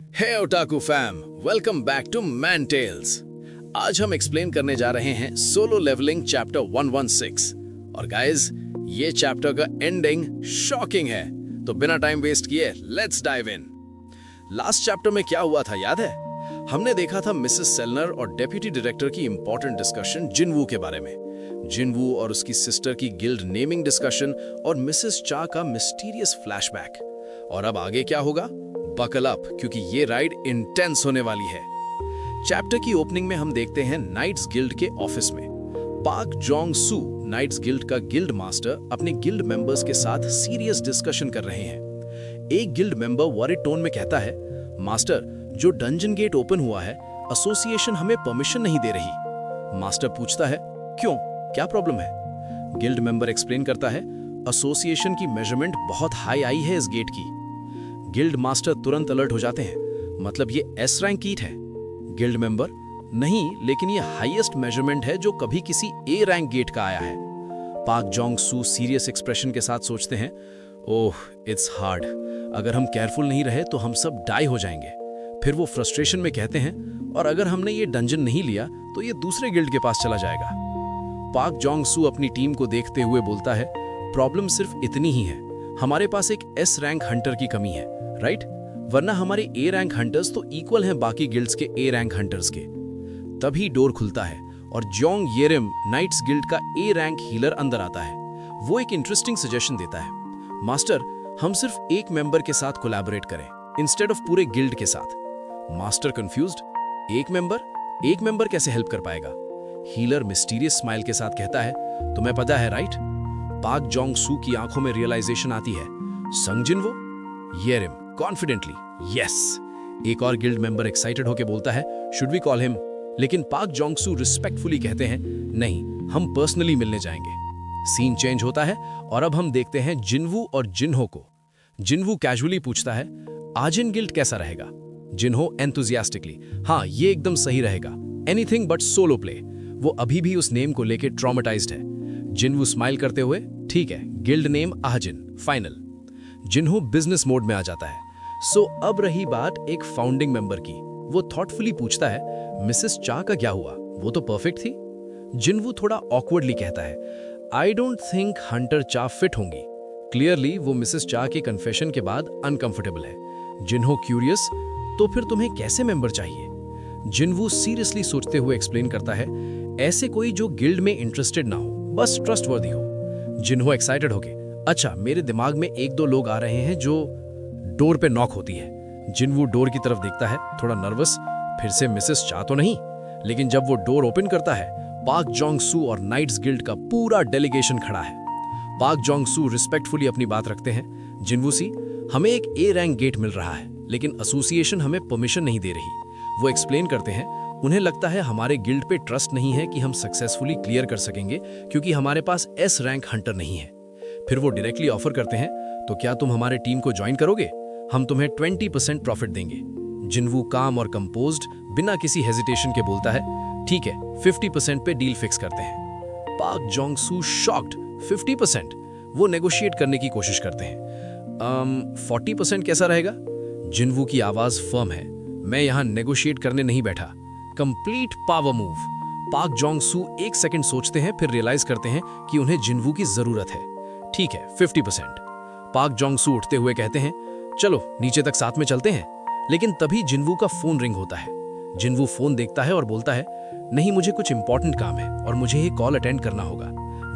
Hey otaku fam, welcome back to Man Tales. आज हम explain करने जा रहे हैं सोलो लेवलिंग चैप्टर 116 और गाइस ये चैप्टर का एंडिंग शॉकिंग है, तो बिना टाइम वेस्ट किए let's dive in. Last chapter में क्या हुआ था याद है? हमने देखा था मिसेस सेलनर और डेप्यूटी डायरेक्टर की इंपॉर्टेंट डिस्कशन जिनवू के बारे में, जिनवू और उसकी सिस्टर की गिल्ड नेमिंग डिस्कशन और मिसेस चा का मिस्टीरियस फ्लैशबैक। और अब आगे क्या होगा? बकल अप, क्योंकि ये राइड इंटेंस होने वाली है। चैप्टर की ओपनिंग में हम देखते हैं नाइट्स गिल्ड के ऑफिस में पाक जोंग सू, नाइट्स गिल्ड का गिल्ड मास्टर, अपने गिल्ड मेंबर्स के साथ सीरियस डिस्कशन कर रहे हैं। एक गिल्ड मेंबर वॉरिड टोन में कहता है, मास्टर, जो डंजन गेट ओपन हुआ है, एसोसिएशन हमें परमिशन नहीं दे रही। मास्टर पूछता है, क्यों, क्या प्रॉब्लम है? गिल्ड मेंबर एक्सप्लेन करता है, एसोसिएशन की मेजरमेंट बहुत हाई आई है इस गेट की। गिल्ड मास्टर तुरंत अलर्ट हो जाते हैं, मतलब ये एस रैंक कीट है। गिल्ड मेंबर, नहीं, लेकिन ये हाईएस्ट मेजरमेंट है जो कभी किसी ए रैंक गेट का आया है। पाक जोंग सू सीरियस एक्सप्रेशन के साथ सोचते हैं, ओह इट्स हार्ड, अगर हम केयरफुल नहीं रहे तो हम सब डाई हो जाएंगे। फिर वो फ्रस्ट्रेशन में कहते हैं, और अगर हमने ये डंजन नहीं लिया तो ये दूसरे गिल्ड के पास चला जाएगा। पाक जोंग सू अपनी टीम को देखते हुए बोलता है, प्रॉब्लम सिर्फ इतनी ही है, हमारे पास एक एस रैंक हंटर की कमी है, राइट? वरना हमारे ए रैंक हंटर्स तो इक्वल हैं बाकी गिल्ड्स के ए रैंक हंटर्स के। तभी डोर खुलता है और जोंग येरिम, नाइट्स गिल्ड का ए रैंक हीलर, अंदर आता है। वो एक इंटरेस्टिंग सजेशन देता है, मास्टर, हम सिर्फ एक मेंबर के साथ कोलैबोरेट करें इंस्टेड ऑफ पूरे गिल्ड के साथ। मास्टर कंफ्यूज्ड, एक मेंबर कैसे हेल्प कर पाएगा? हीलर मिस्टीरियस स्माइल के साथ कहता है, तुम्हें पता है राइट? पाक जोंग सू की आंखों में रियलाइजेशन आती है, संगजिन वो? येरिम कॉन्फिडेंटली, यस। एक और गिल्ड मेंबर एक्साइटेड होकर बोलता है, शुड वी कॉल हिम? लेकिन पाक जोंग सू रिस्पेक्टफुली कहते हैं, नहीं, हम पर्सनली मिलने जाएंगे। सीन चेंज होता है और अब हम देखते हैं जिनवू और जिन्हो को। जिनवू कैजुअली पूछता है, आजिन गिल्ड कैसा रहेगा? जिन्हो एंथुजियास्टिकली, हाँ ये एकदम सही रहेगा, एनीथिंग बट सोलो प्ले। वो अभी भी उस नेम को लेकर ट्रॉमेटाइज्ड है। जिनवू स्माइल करते हुए, ठीक है, गिल्ड नेम आजिन, फाइनल। जिन्हो बिजनेस मोड में आ जाता है। सो अब रही बात एक फाउंडिंग मेंबर की। वो थॉटफुली पूछता है, मिसेस चा का क्या हुआ? वो तो परफेक्ट थी। जिनवू थोड़ा ऑकवर्डली कहता है, आई डोंट थिंक हंटर चा फिट होंगी। क्लियरली वो मिसेस चा के कन्फेशन के बाद अनकंफर्टेबल है। जिन्हो क्यूरियस, तो फिर तुम्हें कैसे मेंबर चाहिए? जिनवू सीरियसली सोचते हुए एक्सप्लेन करता है, ऐसे कोई जो गिल्ड में इंटरेस्टेड ना हो, बस ट्रस्टवर्दी हो। जिन्हो एक्साइटेड होके, अच्छा, मेरे दिमाग में एक दो लोग आ रहे हैं जो। डोर पे नॉक होती है। जिनवू डोर की तरफ देखता है, थोड़ा नर्वस, फिर से मिसेस चा तो नहीं। लेकिन जब वो डोर ओपन करता है, पाक जोंग सू और नाइट्स गिल्ड का पूरा डेलीगेशन खड़ा है। पाक जोंग सू रिस्पेक्टफुली अपनी बात रखते हैं, जिनवू सी, हमें एक ए रैंक गेट मिल रहा है, लेकिन एसोसिएशन हमें परमिशन नहीं दे रही। वो एक्सप्लेन करते हैं, उन्हें लगता है हमारे गिल्ड पे ट्रस्ट नहीं है कि हम सक्सेसफुली क्लियर कर सकेंगे, क्योंकि हमारे पास एस रैंक हंटर नहीं है। फिर वो डायरेक्टली ऑफर करते हैं, तो क्या तुम हमारे टीम को ज्वाइन करोगे? हम तुम्हें 20% प्रॉफिट देंगे। जिनवू काम और कंपोज्ड, बिना किसी हेजिटेशन के बोलता है, ठीक है, 50% पे डील फिक्स करते हैं। पाक जोंग सू शॉक्ड, 50%? वो नेगोशिएट करने की कोशिश करते हैं। 40% कैसा रहेगा? जिनवू की आवाज फर्म है, मैं यहां नेगोशिएट करने नहीं बैठा। Complete power move. पाक जोंग सू एक सेकंड सोचते हैं, फिर रियलाइज करते हैं कि उन्हें जिनवू की जरूरत है। ठीक है, 50%। पाक जोंग सू उठते हुए कहते हैं, चलो नीचे तक साथ में चलते हैं। लेकिन तभी जिनवू का फोन रिंग होता है। जिनवू फोन देखता है और बोलता है, नहीं, मुझे कुछ इंपॉर्टेंट काम है और मुझे ये कॉल अटेंड करना होगा।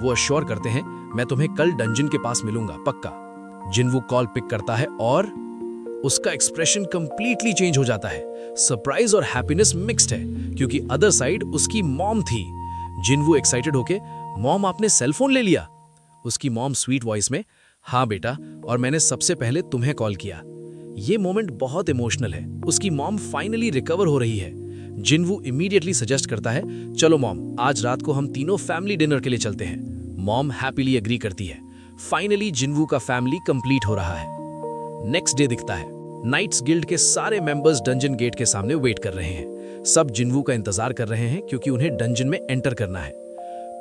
वो अश्योर करते हैं, मैं तुम्हें कल डंजन के पास मिलूंगा, पक्का। जिनवू कॉल पिक करता है और उसका एक्सप्रेशन कंप्लीटली चेंज हो जाता है। सरप्राइज और हैप्पीनेस मिक्स्ड है, क्योंकि अदर साइड उसकी मॉम थी। जिनवू एक्साइटेड होके, मॉम आपने सेल फोन ले लिया? उसकी मॉम स्वीट वॉइस में, हाँ बेटा, और मैंने सबसे पहले तुम्हें कॉल किया। ये मोमेंट बहुत इमोशनल है। उसकी मॉम फाइनली रिकवर हो रही है। जिनवू इमीडिएटली सजेस्ट करता है, चलो मॉम, आज रात को हम तीनों फैमिली डिनर के लिए चलते हैं। मॉम हैप्पीली एग्री करती है। फाइनली जिनवू का फैमिली कंप्लीट हो रहा है। नेक्स्ट डे दिखता है, नाइट्स गिल्ड के सारे मेंबर्स डंजन गेट के सामने वेट कर रहे हैं। सब जिनवू का इंतजार कर रहे हैं, क्योंकि उन्हें डंजन में एंटर करना है।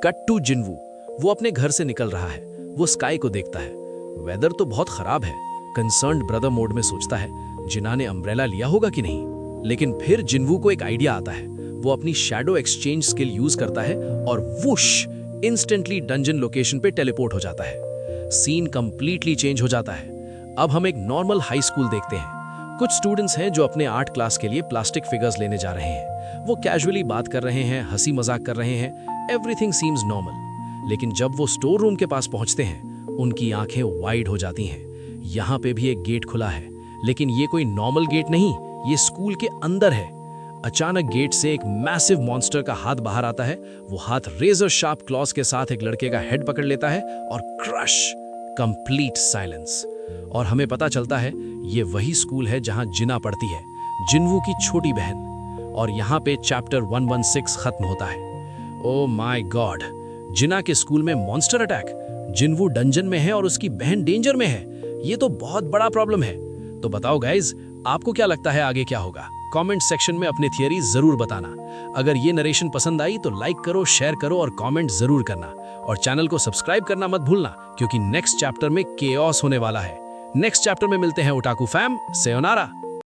कट टू जिनवू, वो अपने घर से निकल रहा है। वो स्काई को देखता है, वेदर तो बहुत खराब है। कंसर्न्ड ब्रदर मोड में सोचता है, जिना ने अम्ब्रेला लिया होगा कि नहीं। लेकिन फिर जिनवू को एक आइडिया आता है। वो अपनी शैडो एक्सचेंज स्किल यूज करता है और वुश इंस्टेंटली डंजन लोकेशन पे टेलीपोर्ट हो जाता है। सीन कंप्लीटली चेंज हो जाता है। अब हम एक नॉर्मल हाई स्कूल देखते हैं। कुछ स्टूडेंट्स हैं जो अपने आर्ट क्लास के लिए प्लास्टिक फिगर्स लेने जा रहे हैं। वो कैजुअली बात कर रहे हैं, हंसी मजाक कर रहे हैं। Everything seems normal. लेकिन जब वो स्टोर रूम के पास पहुंचते हैं, उनकी आंखें वाइड हो जाती हैं। यहाँ पे भी एक गेट खुला है, लेकिन ये कोई नॉर्मल गेट नहीं, ये स्कूल के अंदर है। अचानक गेट से एक मैसिव मॉन्स्टर का हाथ बाहर आता है। वो हाथ रेजर शार्प क्लॉज के साथ एक लड़के का हेड पकड़ लेता है और क्रश, कंप्लीट साइलेंस। और हमें पता चलता है ये वही स्कूल है जहां जिना पढ़ती है, जिनवू की छोटी बहन। और यहाँ पे चैप्टर 116 खत्म होता है। ओ माय गॉड, जिना के स्कूल में मॉन्स्टर अटैक, जिनवू डंजन में है और उसकी बहन डेंजर में है। ये तो बहुत बड़ा प्रॉब्लम है। तो बताओ गाइज, आपको क्या लगता है आगे क्या होगा? कमेंट सेक्शन में अपनी थियरी जरूर बताना। अगर ये नरेशन पसंद आई तो लाइक करो, शेयर करो और कमेंट जरूर करना। और चैनल को सब्सक्राइब करना मत भूलना, क्योंकि नेक्स्ट चैप्टर में केओस होने वाला है। नेक्स्ट चैप्टर में मिलते हैं ओटाकू फैम। सेयोनारा।